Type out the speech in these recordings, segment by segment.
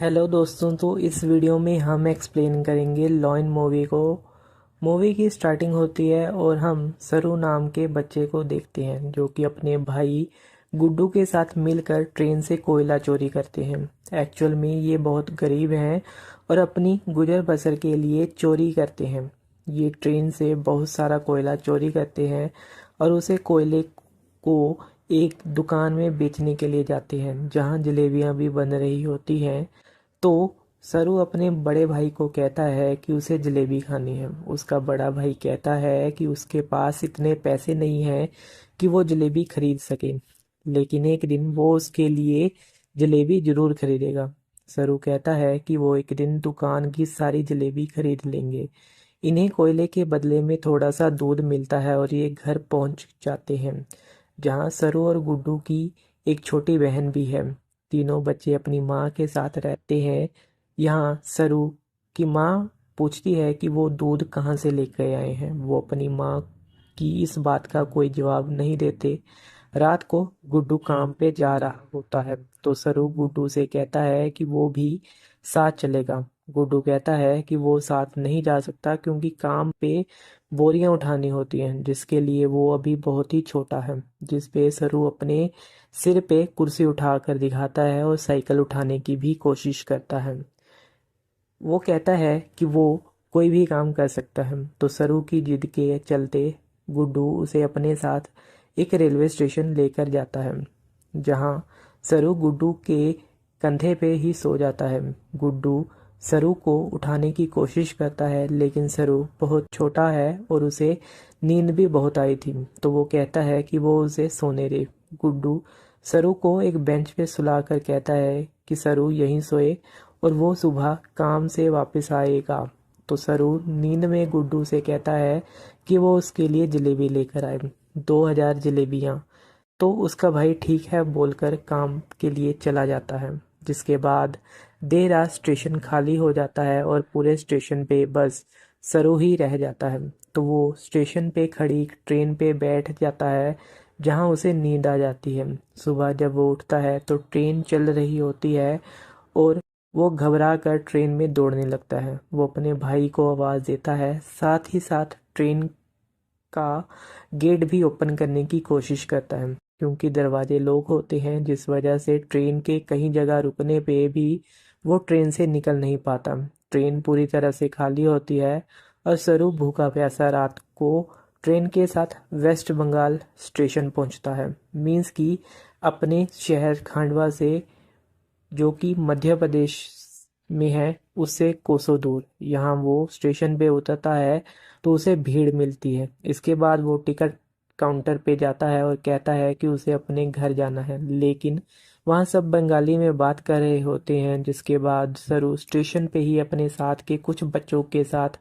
Hello दोस्तों, तो इस वीडियो में हम एक्सप्लेन करेंगे लॉइन मूवी को। मूवी की स्टार्टिंग होती है और हम सरू नाम के बच्चे को देखते हैं जो कि अपने भाई गुड्डू के साथ मिलकर ट्रेन से कोयला चोरी करते हैं। एक्चुअल में ये बहुत गरीब हैं और अपनी गुजर बसर के लिए चोरी करते हैं। ये ट्रेन से बहुत सारा कोयला चोरी करते हैं और उसे कोयले को एक दुकान में बेचने के लिए जाते हैं जहां जलेबियां भी बन रही होती हैं। तो सरू अपने बड़े भाई को कहता है कि उसे जलेबी खानी है। उसका बड़ा भाई कहता है कि उसके पास इतने पैसे नहीं हैं कि वो जलेबी खरीद सके, लेकिन एक दिन वो उसके लिए जलेबी जरूर खरीदेगा। सरू कहता है कि वो एक दिन दुकान की सारी जलेबी खरीद लेंगे। इन्हें कोयले के बदले में थोड़ा सा दूध मिलता है और ये घर पहुंच जाते हैं जहां सरू और गुड्डू की एक छोटी बहन भी है। तीनों बच्चे अपनी माँ के साथ रहते हैं। यहाँ सरू की माँ पूछती है कि वो दूध कहाँ से लेकर आए हैं। वो अपनी माँ की इस बात का कोई जवाब नहीं देते। रात को गुड्डू काम पे जा रहा होता है तो सरू गुड्डू से कहता है कि वो भी साथ चलेगा। गुड्डू कहता है कि वो साथ नहीं जा सकता क्योंकि काम पे बोरियां उठानी होती हैं जिसके लिए वो अभी बहुत ही छोटा है। जिस पे सरू अपने सिर पे कुर्सी उठाकर दिखाता है और साइकिल उठाने की भी कोशिश करता है। वो कहता है कि वो कोई भी काम कर सकता है तो सरू की जिद के चलते गुड्डू उसे अपने साथ एक रेलवे स्टेशन लेकर जाता है जहां सरू गुड्डू के कंधे पे ही सो जाता है। गुड्डू सरू को उठाने की कोशिश करता है लेकिन सरू बहुत छोटा है और उसे नींद भी बहुत आई थी तो वो कहता है कि वो उसे सोने दे। गुड्डू सरू को एक बेंच पे सुलाकर कहता है कि सरू यहीं सोए और वो सुबह काम से वापस आएगा। तो सरू नींद में गुड्डू से कहता है कि वो उसके लिए जलेबी लेकर आए, 2000 जलेबियां। तो उसका भाई ठीक है बोलकर काम के लिए चला जाता है। जिसके बाद देर रात स्टेशन खाली हो जाता है और पूरे स्टेशन पे बस सरू ही रह जाता है। तो वो स्टेशन पे खड़ी ट्रेन पे बैठ जाता है जहां उसे नींद आ जाती है। सुबह जब वो उठता है तो ट्रेन चल रही होती है और वो घबरा कर ट्रेन में दौड़ने लगता है। वो अपने भाई को आवाज़ देता है, साथ ही साथ ट्रेन का गेट भी ओपन करने की कोशिश करता है क्योंकि दरवाजे लॉक होते हैं जिस वजह से ट्रेन के कहीं जगह रुकने पे भी वो ट्रेन से निकल नहीं पाता। ट्रेन पूरी तरह से खाली होती है और सरू भूखा प्यासा रात को ट्रेन के साथ वेस्ट बंगाल स्टेशन पहुंचता है। मीन्स कि अपने शहर खांडवा से, जो कि मध्य प्रदेश में है, उससे कोसों दूर। यहाँ वो स्टेशन पे उतरता है तो उसे भीड़ मिलती है। इसके बाद वो टिकट काउंटर पे जाता है और कहता है कि उसे अपने घर जाना है, लेकिन वहाँ सब बंगाली में बात कर रहे होते हैं। जिसके बाद सरू स्टेशन पे ही अपने साथ के कुछ बच्चों के साथ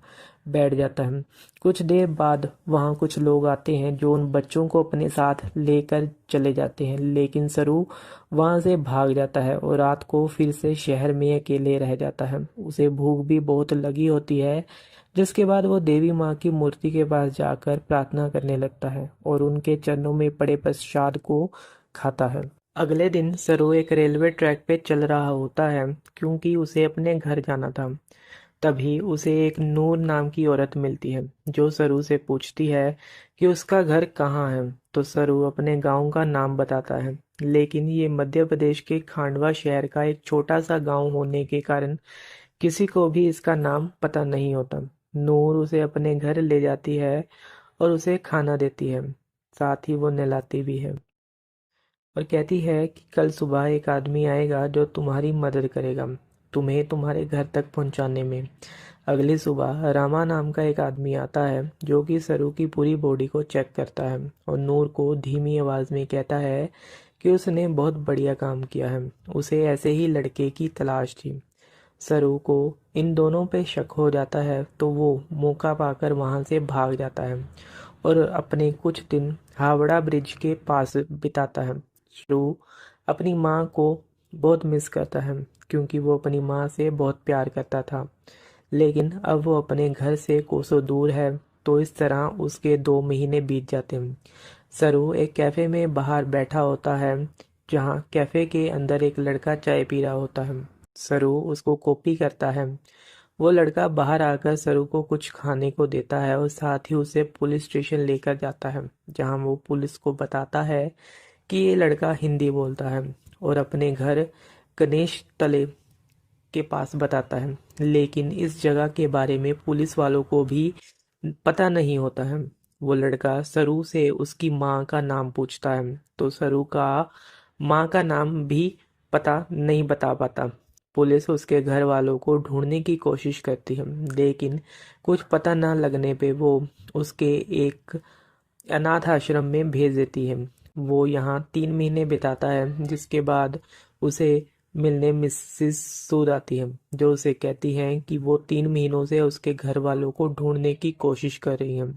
बैठ जाता है। कुछ देर बाद वहाँ कुछ लोग आते हैं जो उन बच्चों को अपने साथ लेकर चले जाते हैं, लेकिन सरू वहां से भाग जाता है और रात को फिर से शहर में अकेले रह जाता है। उसे भूख भी बहुत लगी होती है। जिसके बाद वो देवी माँ की मूर्ति के पास जाकर प्रार्थना करने लगता है और उनके चरणों में पड़े प्रसाद को खाता है। अगले दिन सरू एक रेलवे ट्रैक पे चल रहा होता है क्योंकि उसे अपने घर जाना था। तभी उसे एक नूर नाम की औरत मिलती है जो सरू से पूछती है कि उसका घर कहाँ है। तो सरू अपने गांव का नाम बताता है, लेकिन ये मध्य प्रदेश के खांडवा शहर का एक छोटा सा गांव होने के कारण किसी को भी इसका नाम पता नहीं होता। नूर उसे अपने घर ले जाती है और उसे खाना देती है, साथ ही वो नहलाती भी है और कहती है कि कल सुबह एक आदमी आएगा जो तुम्हारी मदद करेगा, तुम्हें तुम्हारे घर तक पहुंचाने में। अगली सुबह रामा नाम का एक आदमी आता है जो कि सरू की पूरी बॉडी को चेक करता है और नूर को धीमी आवाज में कहता है कि उसने बहुत बढ़िया काम किया है, उसे ऐसे ही लड़के की तलाश थी। सरू को इन दोनों पे शक हो जाता है तो वो मौका पाकर वहां से भाग जाता है और अपने कुछ दिन हावड़ा ब्रिज के पास बिताता है। सरू अपनी माँ को बहुत मिस करता है क्योंकि वो अपनी माँ से बहुत प्यार करता था, लेकिन अब वो अपने घर से कोसों दूर है। तो इस तरह उसके 2 महीने बीत जाते हैं। सरू एक कैफे में बाहर बैठा होता है जहाँ कैफे के अंदर एक लड़का चाय पी रहा होता है। सरू उसको कॉपी करता है। वो लड़का बाहर आकर सरू को कुछ खाने को देता है और साथ ही उसे पुलिस स्टेशन लेकर जाता है, जहां वो पुलिस को बताता है कि ये लड़का हिंदी बोलता है और अपने घर गणेश तले के पास बताता है। लेकिन इस जगह के बारे में पुलिस वालों को भी पता नहीं होता है। वो लड़का सरू से उसकी माँ का नाम पूछता है, तो सरू का माँ का नाम भी पता नहीं बता पाता। पुलिस उसके घर वालों को ढूंढने की कोशिश करती है, लेकिन कुछ पता न लगने पे वो उसके एक अनाथ आश्रम में भेज देती है। वो यहाँ 3 महीने बिताता है, जिसके बाद उसे मिलने मिसेस सूद आती है, जो उसे कहती हैं कि वो 3 महीनों से उसके घर वालों को ढूंढने की कोशिश कर रही हैं,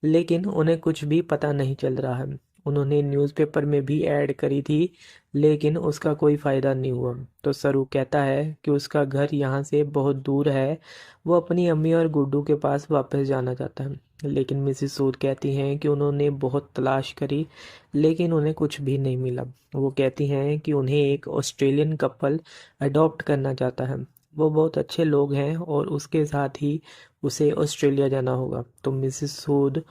लेकिन उन्हें कुछ भी पता नहीं चल रहा है। उन्होंने न्यूज़पेपर में भी ऐड करी थी, लेकिन उसका कोई फ़ायदा नहीं हुआ। तो सरू कहता है कि उसका घर यहाँ से बहुत दूर है, वो अपनी अम्मी और गुड्डू के पास वापस जाना चाहता है। लेकिन मिसेस सूद कहती हैं कि उन्होंने बहुत तलाश करी, लेकिन उन्हें कुछ भी नहीं मिला। वो कहती हैं कि उन्हें एक ऑस्ट्रेलियन कपल अडॉप्ट करना चाहता है। वो बहुत अच्छे लोग हैं और उसके साथ ही उसे ऑस्ट्रेलिया जाना होगा। तो मिसेस सूद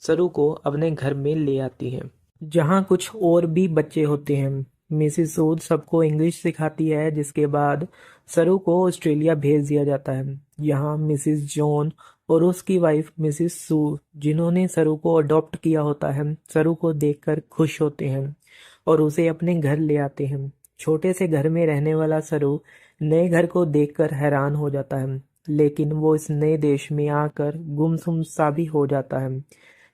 सरू को अपने घर में ले आती हैं, जहाँ कुछ और भी बच्चे होते हैं। मिसेस सूद सबको इंग्लिश सिखाती है, जिसके बाद सरू को ऑस्ट्रेलिया भेज दिया जाता है। यहाँ मिसेस जॉन और उसकी वाइफ मिसेस सू, जिन्होंने सरू को अडॉप्ट किया होता है, सरू को देखकर खुश होते हैं और उसे अपने घर ले आते हैं। छोटे से घर में रहने वाला सरू नए घर को देखकर हैरान हो जाता है, लेकिन वो इस नए देश में आकर गुमसुम सा भी हो जाता है,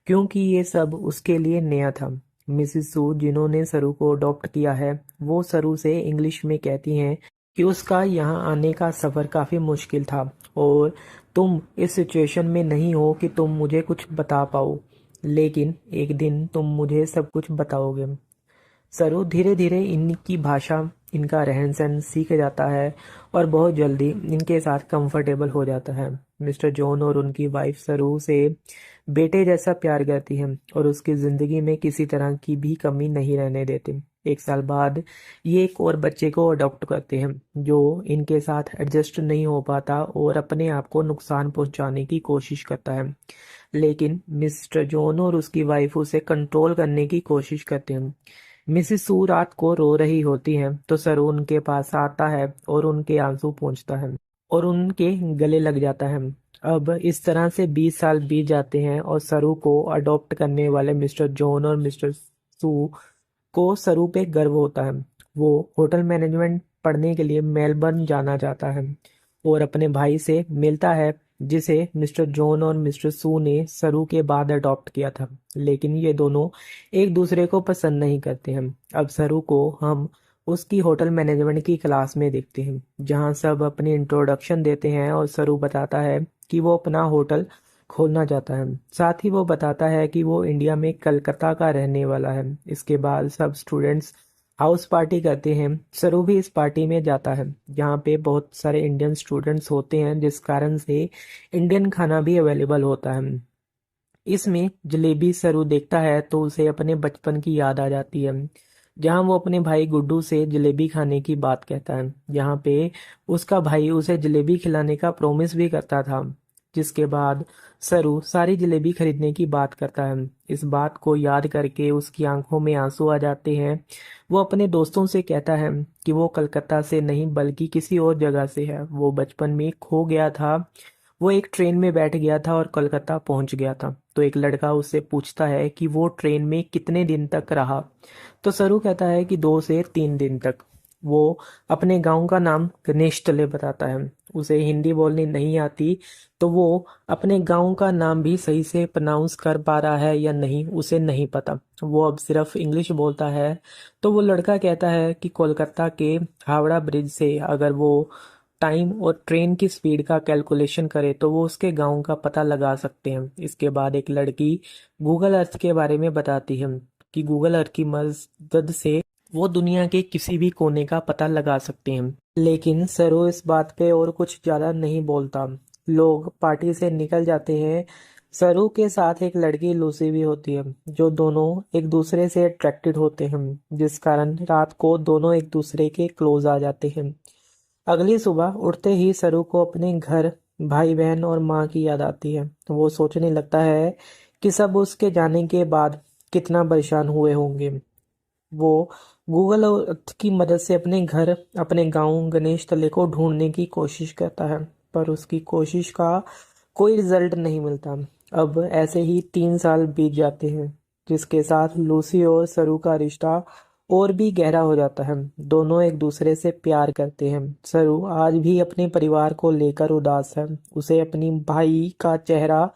क्योंकि ये सब उसके लिए नया था। मिसेस सू, जिन्होंने सरू को अडॉप्ट किया है, वो सरू से इंग्लिश में कहती हैं कि उसका यहाँ आने का सफ़र काफ़ी मुश्किल था और तुम इस सिचुएशन में नहीं हो कि तुम मुझे कुछ बता पाओ, लेकिन एक दिन तुम मुझे सब कुछ बताओगे। सरू धीरे धीरे इनकी भाषा, इनका रहन सहन सीख जाता है और बहुत जल्दी इनके साथ कंफर्टेबल हो जाता है। मिस्टर जॉन और उनकी वाइफ सरू से बेटे जैसा प्यार करती हैं और उसकी ज़िंदगी में किसी तरह की भी कमी नहीं रहने देते। 1 साल बाद ये एक और बच्चे को अडॉप्ट करते हैं, जो इनके साथ एडजस्ट नहीं हो पाता और अपने आप को नुकसान पहुंचाने की कोशिश करता है। लेकिन मिस्टर जॉन और उसकी वाइफ उसे कंट्रोल करने की कोशिश करते हैं। मिसेस सू रात को रो रही होती हैं, तो सरू उनके पास आता है और उनके आंसू पोंछता है और उनके गले लग जाता है। अब इस तरह से 20 साल बीत जाते हैं और सरू को अडॉप्ट करने वाले मिस्टर जॉन और मिस्टर सू को सरू पे गर्व होता है। वो होटल मैनेजमेंट पढ़ने के लिए मेलबर्न जाना चाहता है और अपने भाई से मिलता है, जिसे मिस्टर जॉन और मिस्टर सू ने सरू के बाद अडॉप्ट किया था। लेकिन ये दोनों एक दूसरे को पसंद नहीं करते हैं। अब सरू को हम उसकी होटल मैनेजमेंट की क्लास में देखते हैं, जहां सब अपनी इंट्रोडक्शन देते हैं और सरू बताता है कि वो अपना होटल खोलना चाहता है। साथ ही वो बताता है कि वो इंडिया में कलकत्ता का रहने वाला है। इसके बाद सब स्टूडेंट्स हाउस पार्टी करते हैं। सरू भी इस पार्टी में जाता है, जहाँ पे बहुत सारे इंडियन स्टूडेंट्स होते हैं, जिस कारण से इंडियन खाना भी अवेलेबल होता है। इसमें जलेबी सरू देखता है तो उसे अपने बचपन की याद आ जाती है, जहाँ वो अपने भाई गुड्डू से जलेबी खाने की बात कहता है। यहाँ पे उसका भाई उसे जलेबी खिलाने का प्रॉमिस भी करता था, जिसके बाद सरू सारी जलेबी खरीदने की बात करता है। इस बात को याद करके उसकी आंखों में आंसू आ जाते हैं। वो अपने दोस्तों से कहता है कि वो कलकत्ता से नहीं बल्कि किसी और जगह से है। वो बचपन में खो गया था। वो एक ट्रेन में बैठ गया था और कोलकाता पहुंच गया था। तो एक लड़का उससे पूछता है कि वो ट्रेन में कितने दिन तक रहा। तो सरू कहता है कि 2 से 3 दिन तक। वो अपने गांव का नाम गणेश तले बताता है। उसे हिंदी बोलनी नहीं आती, तो वो अपने गांव का नाम भी सही से प्रोनाउंस कर पा रहा है या नहीं उसे नहीं पता। वो अब सिर्फ इंग्लिश बोलता है। तो वो लड़का कहता है कि कोलकाता के हावड़ा ब्रिज से अगर वो टाइम और ट्रेन की स्पीड का कैलकुलेशन करे तो वो उसके गांव का पता लगा सकते हैं। इसके बाद एक लड़की गूगल अर्थ के बारे में बताती है कि गूगल अर्थ की मदद से वो दुनिया के किसी भी कोने का पता लगा सकते हैं। लेकिन सरो इस बात पे और कुछ ज़्यादा नहीं बोलता। लोग पार्टी से निकल जाते हैं। सरू के साथ एक लड़की लूसी भी होती है, जो दोनों एक दूसरे से अट्रैक्टेड होते हैं, जिस कारण रात को दोनों एक दूसरे के क्लोज आ जाते हैं। अगली सुबह उठते ही सरू को अपने घर, भाई बहन और माँ की याद आती है। वो सोचने लगता है कि सब उसके जाने के बाद कितना परेशान हुए होंगे। वो गूगल और अर्थ की मदद से अपने घर, अपने गांव गणेश तले को ढूंढने की कोशिश करता है, पर उसकी कोशिश का कोई रिजल्ट नहीं मिलता। अब ऐसे ही 3 साल बीत जाते हैं, जिसके साथ लूसी और सरू का रिश्ता और भी गहरा हो जाता है। दोनों एक दूसरे से प्यार करते हैं। सरू आज भी अपने परिवार को लेकर उदास है। उसे अपनी भाई का चेहरा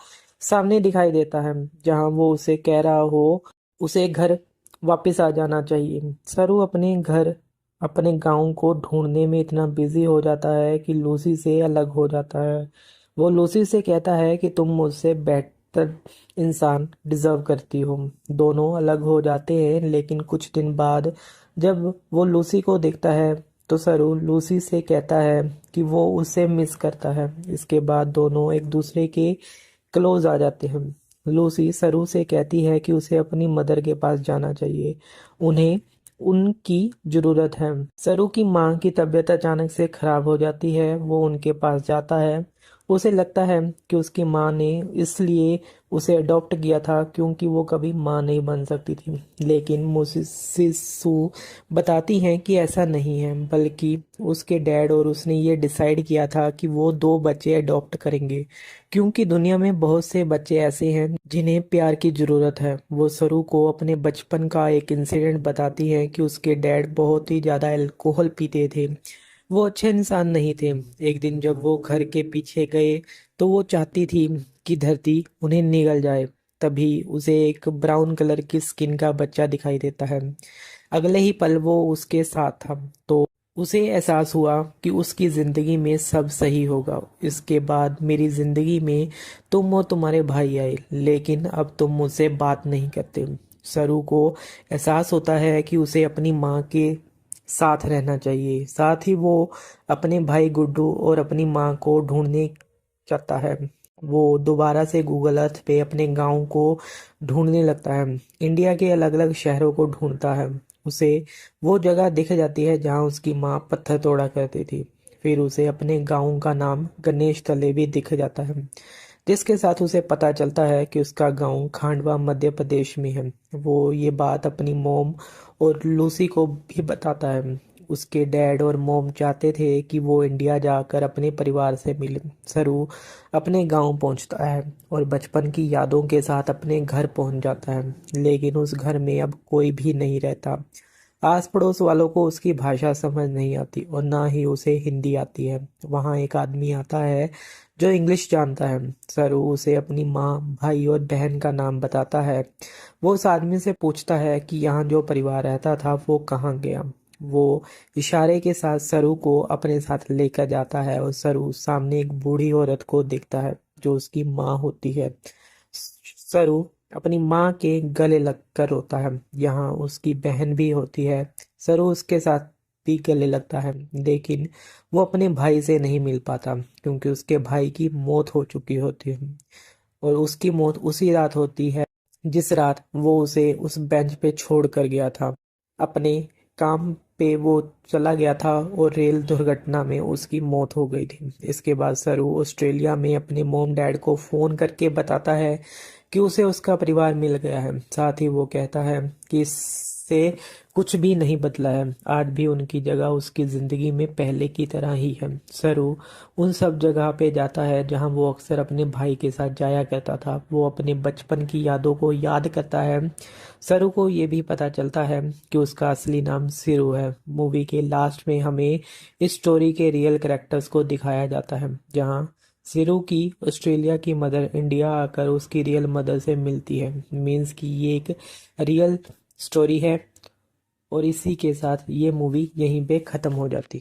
सामने दिखाई देता है, जहां वो उसे कह रहा हो उसे घर वापस आ जाना चाहिए। सरू अपने घर, अपने गांव को ढूंढने में इतना बिजी हो जाता है कि लूसी से अलग हो जाता है। वो लूसी से कहता है कि तुम मुझसे बेहतर इंसान डिजर्व करती हो। दोनों अलग हो जाते हैं, लेकिन कुछ दिन बाद जब वो लूसी को देखता है तो सरू लूसी से कहता है कि वो उसे मिस करता है। इसके बाद दोनों एक दूसरे के क्लोज आ जाते हैं। लूसी सरू से कहती है कि उसे अपनी मदर के पास जाना चाहिए, उन्हें उनकी ज़रूरत है। सरू की माँ की तबीयत अचानक से खराब हो जाती है। वो उनके पास जाता है। उसे लगता है कि उसकी माँ ने इसलिए उसे अडॉप्ट किया था क्योंकि वो कभी माँ नहीं बन सकती थी। लेकिन मुसिसु बताती हैं कि ऐसा नहीं है, बल्कि उसके डैड और उसने ये डिसाइड किया था कि वो 2 बच्चे अडॉप्ट करेंगे, क्योंकि दुनिया में बहुत से बच्चे ऐसे हैं जिन्हें प्यार की ज़रूरत है। वो सरू को अपने बचपन का एक इंसिडेंट बताती है कि उसके डैड बहुत ही ज़्यादा अल्कोहल पीते थे। वो अच्छे इंसान नहीं थे। एक दिन जब वो घर के पीछे गए तो वो चाहती थी कि धरती उन्हें निगल जाए। तभी उसे एक ब्राउन कलर की स्किन का बच्चा दिखाई देता है। अगले ही पल वो उसके साथ था, तो उसे एहसास हुआ कि उसकी ज़िंदगी में सब सही होगा। इसके बाद मेरी ज़िंदगी में तुम और तुम्हारे भाई आए, लेकिन अब तुम मुझसे बात नहीं करते। सरू को एहसास होता है कि उसे अपनी माँ के साथ रहना चाहिए। साथ ही वो अपने भाई गुड्डू और अपनी माँ को ढूंढने चाहता है। वो दोबारा से गूगल अर्थ पे अपने गांव को ढूंढने लगता है। इंडिया के अलग अलग शहरों को ढूंढता है। उसे वो जगह दिख जाती है जहां उसकी माँ पत्थर तोड़ा करती थी। फिर उसे अपने गांव का नाम गणेश तले भी दिख जाता है, जिसके साथ उसे पता चलता है कि उसका गांव खांडवा मध्य प्रदेश में है। वो ये बात अपनी मोम और लूसी को भी बताता है। उसके डैड और मोम चाहते थे कि वो इंडिया जाकर अपने परिवार से मिले। सरू अपने गांव पहुंचता है और बचपन की यादों के साथ अपने घर पहुंच जाता है, लेकिन उस घर में अब कोई भी नहीं रहता। आस पड़ोस वालों को उसकी भाषा समझ नहीं आती और ना ही उसे हिंदी आती है। वहाँ एक आदमी आता है जो इंग्लिश जानता है। सरू उसे अपनी माँ, भाई और बहन का नाम बताता है। वो उस आदमी से पूछता है कि यहाँ जो परिवार रहता था वो कहाँ गया। वो इशारे के साथ सरू को अपने साथ लेकर जाता है और सरू सामने एक बूढ़ी औरत को देखता है जो उसकी माँ होती है। सरू अपनी माँ के गले लगकर रोता है। यहाँ उसकी बहन भी होती है। सरू उसके साथ भी गले लगता है, लेकिन वो अपने भाई से नहीं मिल पाता क्योंकि उसके भाई की मौत हो चुकी होती है। और उसकी मौत उसी रात होती है जिस रात वो उसे उस बेंच पे छोड़ कर गया था। अपने काम पे वो चला गया था और रेल दुर्घटना में उसकी मौत हो गई थी। इसके बाद सरू ऑस्ट्रेलिया में अपने मोम डैड को फ़ोन करके बताता है कि उसे उसका परिवार मिल गया है। साथ ही वो कहता है कि इससे कुछ भी नहीं बदला है। आज भी उनकी जगह उसकी ज़िंदगी में पहले की तरह ही है। सरू उन सब जगह पे जाता है जहां वो अक्सर अपने भाई के साथ जाया करता था। वो अपने बचपन की यादों को याद करता है। सरू को ये भी पता चलता है कि उसका असली नाम सिरू है। मूवी के लास्ट में हमें इस स्टोरी के रियल कैरेक्टर्स को दिखाया जाता है, जहां सिरू की ऑस्ट्रेलिया की मदर इंडिया आकर उसकी रियल मदर से मिलती है। मीन्स कि ये एक रियल स्टोरी है। और इसी के साथ ये मूवी यहीं पे ख़त्म हो जाती।